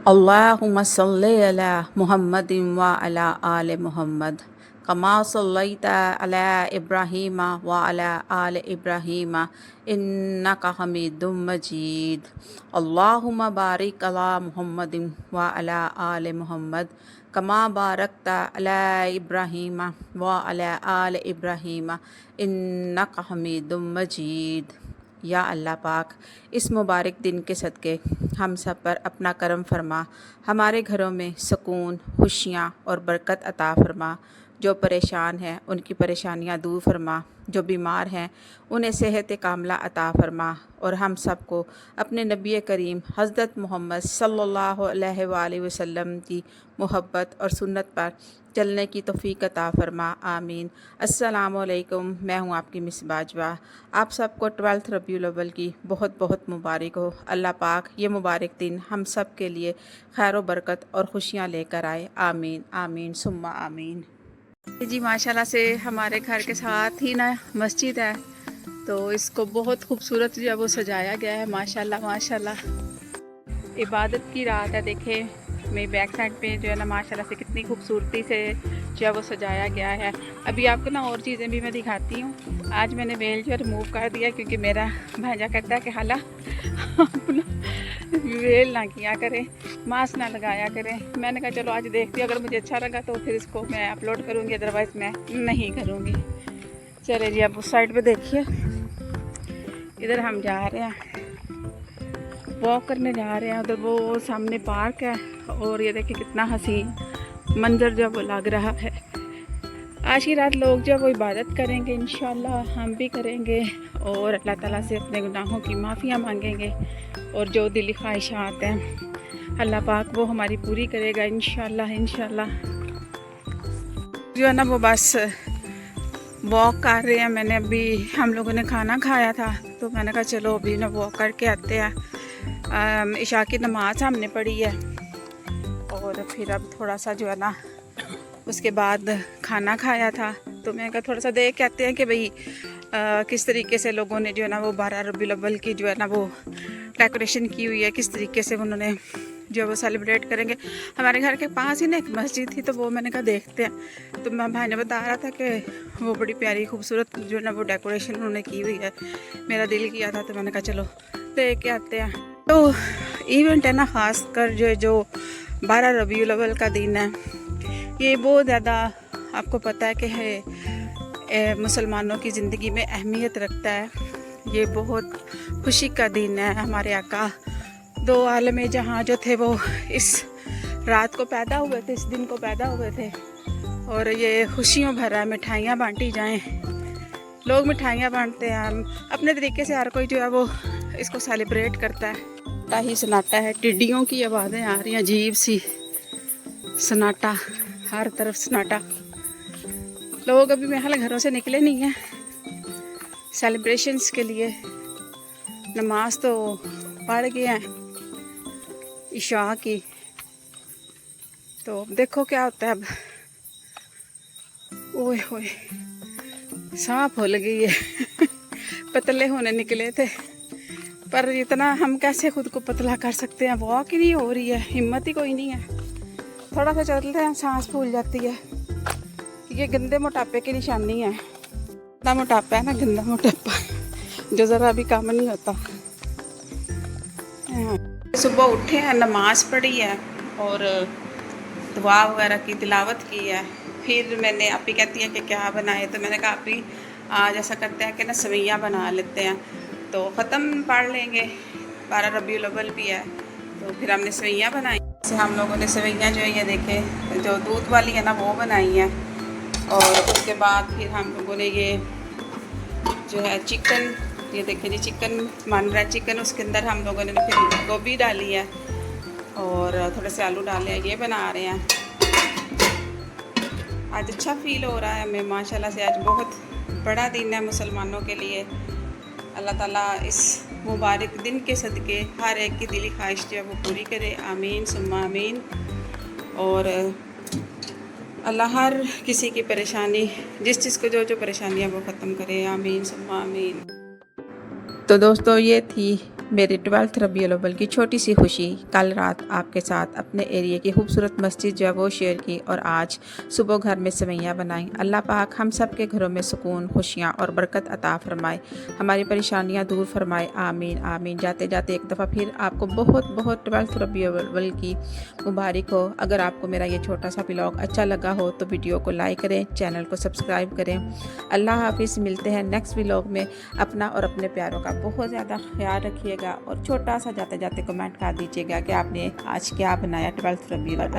अल्लाहुम्मा सल्ली अला मुहम्मदिन व अला आले मुहम्मद कमा सल्लैता अला इब्राहीम व अला आले इब्राहीम इन्नका हमीदुम मजीद। अल्लाहुम्मा बारिक अला मुहम्मदिन व अला आले मुहम्मद कमा बारकता अला इब्राहीम व अला आले इब्राहीम इन्नका हमीदुम मजीद। या अल्लाह पाक, इस मुबारक दिन के सदक़े हम सब पर अपना करम फरमा, हमारे घरों में सुकून, खुशियाँ और बरकत अता फरमा। जो परेशान हैं उनकी परेशानियाँ दूर फरमा, जो बीमार हैं उन्हें सेहत कामला अता फरमा, और हम सबको अपने नबी करीम हज़रत मोहम्मद सल्लल्लाहु अलैहि वसल्लम की मोहब्बत और सुन्नत पर चलने की तौफ़ीक अता फरमा। आमीन। अस्सलामु अलैकुम। मैं हूँ आपकी मिस बाजवा। आप सबको 12 रबीउल अव्वल की बहुत बहुत मुबारक हो। अल्लाह पाक ये मुबारक दिन हम सब के लिए खैर व बरकत और खुशियाँ लेकर आए। आमीन आमीन सुम्मा आमीन। जी माशाल्लाह से हमारे घर के साथ ही ना मस्जिद है, तो इसको बहुत खूबसूरत जो है वो सजाया गया है। माशाल्लाह माशाल्लाह इबादत की रात है। देखें मेरी बैक साइड पे जो है ना माशाल्लाह से कितनी खूबसूरती से जो है वो सजाया गया है। अभी आपको ना और चीज़ें भी मैं दिखाती हूँ। आज मैंने वेल जो है रिमूव कर दिया, क्योंकि मेरा भांजा कहता है कि हाला अपना वेल ना किया करें, मास्क ना लगाया करें। मैंने कहा चलो आज देखती हूँ, अगर मुझे अच्छा लगा तो फिर इसको मैं अपलोड करूँगी, अदरवाइज़ मैं नहीं करूँगी। चले जी, आप उस साइड पे देखिए, इधर हम जा रहे हैं, वॉक करने जा रहे हैं। उधर वो सामने पार्क है, और ये देखिए कितना हसीन मंजर जो वो लग रहा है। आज की रात लोग जो वो इबादत करेंगे, इंशाल्लाह हम भी करेंगे, और अल्लाह ताला से अपने गुनाहों की माफ़ियाँ मांगेंगे, और जो दिली ख्वाहिशात हैं अल्लाह पाक वो हमारी पूरी करेगा इंशाल्लाह इंशाल्लाह। जो है ना वो बस वॉक कर रहे हैं। मैंने अभी हम लोगों ने खाना खाया था, तो मैंने कहा चलो अभी ना वॉक करके आते हैं। इशा की नमाज हमने पढ़ी है, और फिर अब थोड़ा सा जो है ना उसके बाद खाना खाया था, तो मैंने कहा थोड़ा सा देख के आते हैं कि भाई किस तरीके से लोगों ने जो है ना वो 12 रबीउल अव्वल की जो है ना वो डेकोरेशन की हुई है, किस तरीके से उन्होंने जो वो सेलिब्रेट करेंगे। हमारे घर के पास ही ना एक मस्जिद थी, तो वो मैंने कहा देखते हैं। तो मैं भाई ने बता रहा था कि वो बड़ी प्यारी खूबसूरत जो है ना वो डेकोरेशन उन्होंने की हुई है। मेरा दिल किया था, तो मैंने कहा चलो देख के आते हैं। तो इवेंट है ना, ख़ास कर जो 12 रबीउल अव्वल का दिन है, ये बहुत ज़्यादा आपको पता है कि है मुसलमानों की ज़िंदगी में अहमियत रखता है। ये बहुत खुशी का दिन है। हमारे आका दो आलम जहाँ जो थे वो इस रात को पैदा हुए थे, इस दिन को पैदा हुए थे, और ये खुशियों भरा मिठाइयाँ बांटी जाएं। लोग मिठाइयाँ बांटते हैं अपने तरीके से, हर कोई जो है वो इसको सेलिब्रेट करता है। ही सन्नाटा है, टिड्डियों की आवाज़ें आ रही हैं अजीब सी, सन्नाटा, हर तरफ सन्नाटा। लोग अभी मेरे घरों से निकले नहीं हैं सेलिब्रेशंस के लिए। नमाज तो पढ़ गए हैं इशा की, तो देखो क्या होता है अब। ओए होए साँप फूल गई है पतले होने निकले थे, पर इतना हम कैसे खुद को पतला कर सकते हैं। वॉक ही नहीं हो रही है, हिम्मत ही कोई नहीं है। थोड़ा सा चलते हैं सांस फूल जाती है। ये गंदे मोटापे की निशानी है। गंदा मोटापा है ना, गंदा मोटापा जो ज़रा भी काम नहीं होता। सुबह उठे हैं, नमाज पढ़ी है, और दुआ वगैरह की तिलावत की है। फिर मैंने आपी कहती है कि क्या बनाए, तो मैंने कहा आपी आज ऐसा करते हैं कि ना सवैयाँ बना लेते हैं, तो ख़त्म पढ़ लेंगे, 12 रबीउल अव्वल भी है। तो फिर हमने सवैयाँ बनाई। जैसे हम लोगों ने सवैयाँ जो है ये देखे, जो दूध वाली है ना वो बनाई है, और उसके बाद फिर हम लोगों ने ये जो है चिकन, ये देखिए जी चिकन बन रहा है। चिकन उसके अंदर हम लोगों ने फिर गोभी डाली है, और थोड़े से आलू डाले हैं, ये बना रहे हैं। आज अच्छा फील हो रहा है हमें माशाल्लाह से। आज बहुत बड़ा दिन है मुसलमानों के लिए। अल्लाह ताला इस मुबारक दिन के सदक़े हर एक की दिली ख्वाहिश जो है वो पूरी करे। आमीन सुम्मा आमीन। और अल्लाह हर किसी की परेशानी, जिस चीज़ को जो जो परेशानी है वो ख़त्म करे। आमीन सुम्मा आमीन। तो दोस्तों ये थी मेरी 12th रबीउल अव्वल की छोटी सी खुशी कल रात आपके साथ अपने एरिया की खूबसूरत मस्जिद जो है वो शेयर की और आज सुबह घर में सेवैयाँ बनाई। अल्लाह पाक हम सब के घरों में सुकून, खुशियाँ और बरकत अता फरमाए, हमारी परेशानियाँ दूर फरमाए। आमीन आमीन। जाते जाते एक दफ़ा फिर आपको बहुत बहुत 12th रबीउल अव्वल की मुबारक हो। अगर आपको मेरा ये छोटा सा व्लॉग अच्छा लगा हो तो वीडियो को लाइक करें, चैनल को सब्सक्राइब करें। अल्लाह हाफिज़। मिलते हैं नेक्स्ट व्लॉग में। अपना और अपने प्यारों का बहुत ज़्यादा ख्याल रखिएगा और छोटा सा जाते जाते कमेंट कर दीजिएगा कि आपने आज क्या बनाया 12th रबीउल अव्वल।